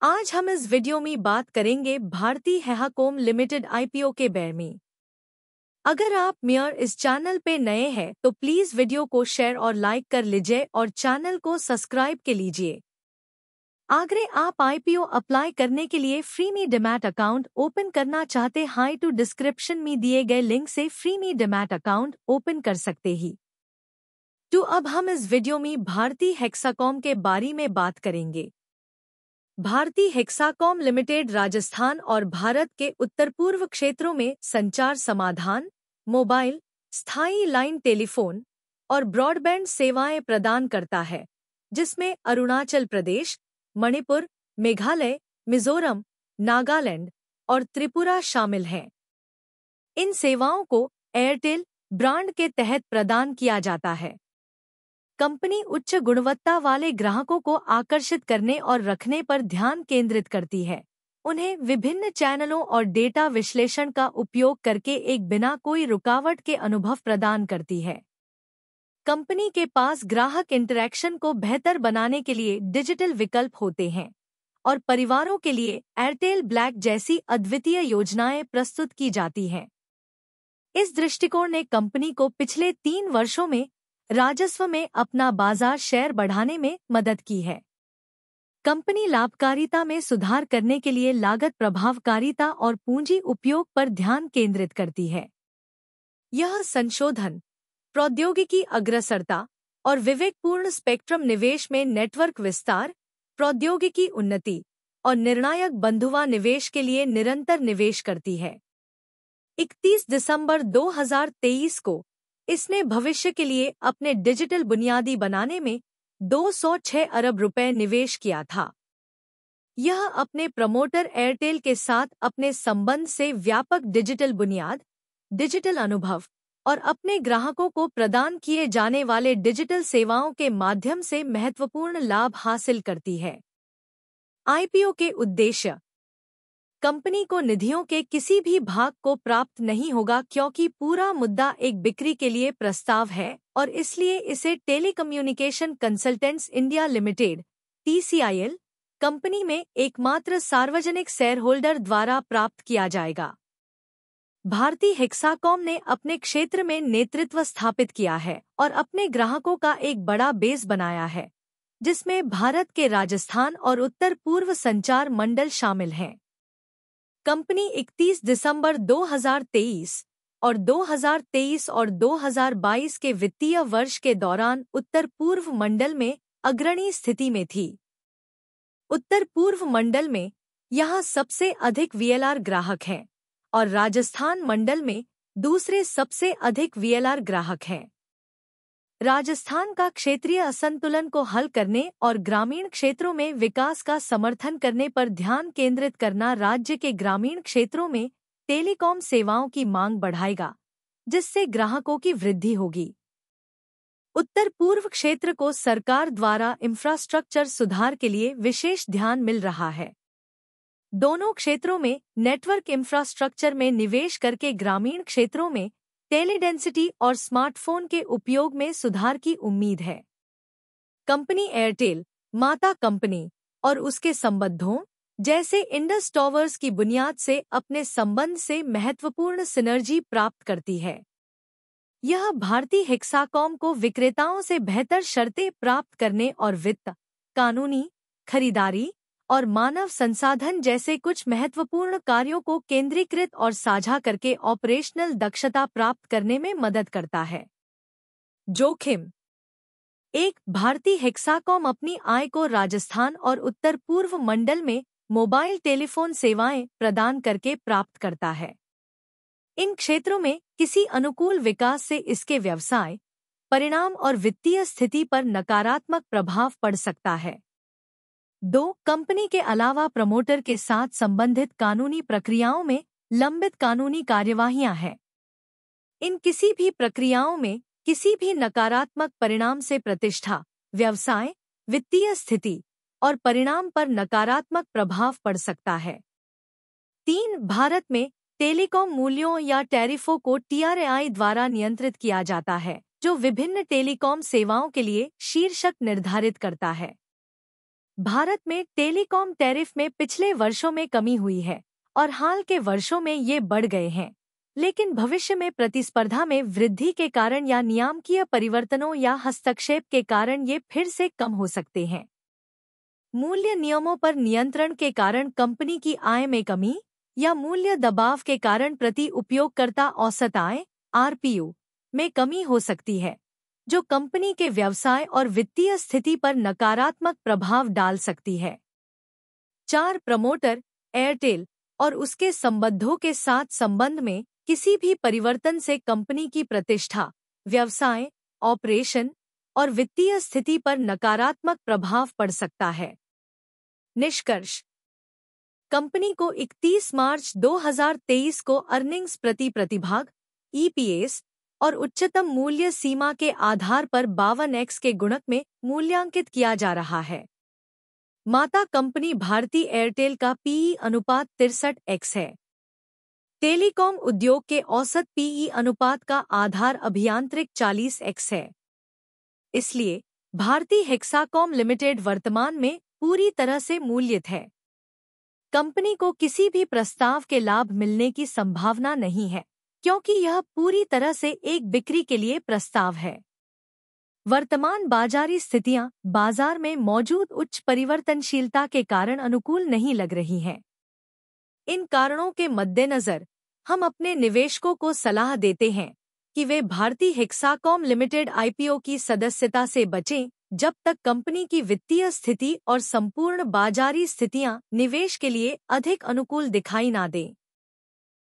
आज हम इस वीडियो में बात करेंगे भारती हेक्साकॉम लिमिटेड आईपीओ के बारे में। अगर आप मेयर इस चैनल पे नए हैं तो प्लीज वीडियो को शेयर और लाइक कर लीजिए और चैनल को सब्सक्राइब के लीजिए। अगर आप आईपीओ अप्लाई करने के लिए फ्री में डीमैट अकाउंट ओपन करना चाहते हैं तो डिस्क्रिप्शन में दिए गए लिंक से फ्री में डीमैट अकाउंट ओपन कर सकते हैं। तो अब हम इस वीडियो में भारती हेक्साकॉम के बारे में बात करेंगे। भारती हेक्साकॉम लिमिटेड राजस्थान और भारत के उत्तर पूर्व क्षेत्रों में संचार समाधान, मोबाइल, स्थायी लाइन टेलीफोन और ब्रॉडबैंड सेवाएं प्रदान करता है, जिसमें अरुणाचल प्रदेश, मणिपुर, मेघालय, मिजोरम, नागालैंड और त्रिपुरा शामिल हैं। इन सेवाओं को एयरटेल ब्रांड के तहत प्रदान किया जाता है। कंपनी उच्च गुणवत्ता वाले ग्राहकों को आकर्षित करने और रखने पर ध्यान केंद्रित करती है। उन्हें विभिन्न चैनलों और डेटा विश्लेषण का उपयोग करके एक बिना कोई रुकावट के अनुभव प्रदान करती है। कंपनी के पास ग्राहक इंटरैक्शन को बेहतर बनाने के लिए डिजिटल विकल्प होते हैं और परिवारों के लिए एयरटेल ब्लैक जैसी अद्वितीय योजनाएं प्रस्तुत की जाती हैं। इस दृष्टिकोण ने कंपनी को पिछले 3 वर्षों में राजस्व में अपना बाजार शेयर बढ़ाने में मदद की है। कंपनी लाभकारिता में सुधार करने के लिए लागत प्रभावकारिता और पूंजी उपयोग पर ध्यान केंद्रित करती है। यह संशोधन, प्रौद्योगिकी अग्रसरता और विवेकपूर्ण स्पेक्ट्रम निवेश में नेटवर्क विस्तार, प्रौद्योगिकी उन्नति और निर्णायक बंधुआ निवेश के लिए निरंतर निवेश करती है। 31 दिसंबर 2023 को इसने भविष्य के लिए अपने डिजिटल बुनियादी बनाने में 206 अरब रुपए निवेश किया था। यह अपने प्रमोटर एयरटेल के साथ अपने संबंध से व्यापक डिजिटल बुनियाद, डिजिटल अनुभव और अपने ग्राहकों को प्रदान किए जाने वाले डिजिटल सेवाओं के माध्यम से महत्वपूर्ण लाभ हासिल करती है। आईपीओ के उद्देश्य: कंपनी को निधियों के किसी भी भाग को प्राप्त नहीं होगा क्योंकि पूरा मुद्दा एक बिक्री के लिए प्रस्ताव है और इसलिए इसे telecommunication consultants India limited (TCIL) company में एकमात्र सार्वजनिक शेयर होल्डर द्वारा प्राप्त किया जाएगा। भारती हेक्साकॉम ने अपने क्षेत्र में नेतृत्व स्थापित किया है और अपने ग्राहकों का एक बड़ा बेस बनाया है, जिसमें भारत के राजस्थान और उत्तर पूर्व संचार मंडल शामिल हैं। कंपनी 31 दिसंबर 2023 और 2022 के वित्तीय वर्ष के दौरान उत्तर पूर्व मंडल में अग्रणी स्थिति में थी। उत्तर पूर्व मंडल में यहां सबसे अधिक VLR ग्राहक हैं और राजस्थान मंडल में दूसरे सबसे अधिक VLR ग्राहक हैं। राजस्थान का क्षेत्रीय असंतुलन को हल करने और ग्रामीण क्षेत्रों में विकास का समर्थन करने पर ध्यान केंद्रित करना राज्य के ग्रामीण क्षेत्रों में टेलीकॉम सेवाओं की मांग बढ़ाएगा, जिससे ग्राहकों की वृद्धि होगी। उत्तर पूर्व क्षेत्र को सरकार द्वारा इंफ्रास्ट्रक्चर सुधार के लिए विशेष ध्यान मिल रहा है। दोनों क्षेत्रों में नेटवर्क इंफ्रास्ट्रक्चर में निवेश करके ग्रामीण क्षेत्रों में टेलीडेंसिटी और स्मार्टफोन के उपयोग में सुधार की उम्मीद है। कंपनी एयरटेल, माता कंपनी और उसके संबंधों जैसे इंडस टॉवर्स की बुनियाद से अपने संबंध से महत्वपूर्ण सिनर्जी प्राप्त करती है। यह भारती हेक्साकॉम को विक्रेताओं से बेहतर शर्तें प्राप्त करने और वित्त, कानूनी, खरीदारी और मानव संसाधन जैसे कुछ महत्वपूर्ण कार्यों को केंद्रीकृत और साझा करके ऑपरेशनल दक्षता प्राप्त करने में मदद करता है। जोखिम: एक, भारती हेक्साकॉम अपनी आय को राजस्थान और उत्तर पूर्व मंडल में मोबाइल टेलीफोन सेवाएं प्रदान करके प्राप्त करता है। इन क्षेत्रों में किसी अनुकूल विकास से इसके व्यवसाय, परिणाम और वित्तीय स्थिति पर नकारात्मक प्रभाव पड़ सकता है। 2, कंपनी के अलावा प्रमोटर के साथ संबंधित कानूनी प्रक्रियाओं में लंबित कानूनी कार्यवाहियां हैं। इन किसी भी प्रक्रियाओं में किसी भी नकारात्मक परिणाम से प्रतिष्ठा, व्यवसाय, वित्तीय स्थिति और परिणाम पर नकारात्मक प्रभाव पड़ सकता है। 3, भारत में टेलीकॉम मूल्यों या टैरिफों को TRAI द्वारा नियंत्रित किया जाता है, जो विभिन्न टेलीकॉम सेवाओं के लिए शीर्षक निर्धारित करता है। भारत में टेलीकॉम टैरिफ में पिछले वर्षों में कमी हुई है और हाल के वर्षों में ये बढ़ गए हैं, लेकिन भविष्य में प्रतिस्पर्धा में वृद्धि के कारण या नियामकीय परिवर्तनों या हस्तक्षेप के कारण ये फिर से कम हो सकते हैं। मूल्य नियमों पर नियंत्रण के कारण कंपनी की आय में कमी या मूल्य दबाव के कारण प्रति उपयोगकर्ता औसत आय (आरपीयू) में कमी हो सकती है, जो कंपनी के व्यवसाय और वित्तीय स्थिति पर नकारात्मक प्रभाव डाल सकती है। 4. प्रमोटर एयरटेल और उसके संबंधों के साथ संबंध में किसी भी परिवर्तन से कंपनी की प्रतिष्ठा, व्यवसाय, ऑपरेशन और वित्तीय स्थिति पर नकारात्मक प्रभाव पड़ सकता है। निष्कर्ष: कंपनी को 31 मार्च 2023 को अर्निंग्स प्रति प्रतिभाग (ईपीएस) और उच्चतम मूल्य सीमा के आधार पर 52x के गुणक में मूल्यांकित किया जा रहा है। माता कंपनी भारती एयरटेल का पीई अनुपात 63x है। टेलीकॉम उद्योग के औसत पीई अनुपात का आधार अभियांत्रिक 40x है। इसलिए भारती हेक्साकॉम लिमिटेड वर्तमान में पूरी तरह से मूल्यित है। कंपनी को किसी भी प्रस्ताव के लाभ मिलने की संभावना नहीं है, क्योंकि यह पूरी तरह से एक बिक्री के लिए प्रस्ताव है। वर्तमान बाजारी स्थितियां बाजार में मौजूद उच्च परिवर्तनशीलता के कारण अनुकूल नहीं लग रही हैं। इन कारणों के मद्देनजर हम अपने निवेशकों को सलाह देते हैं कि वे भारती हेक्साकॉम लिमिटेड आईपीओ की सदस्यता से बचें जब तक कंपनी की वित्तीय स्थिति और संपूर्ण बाजारी स्थितियां निवेश के लिए अधिक अनुकूल दिखाई ना दें।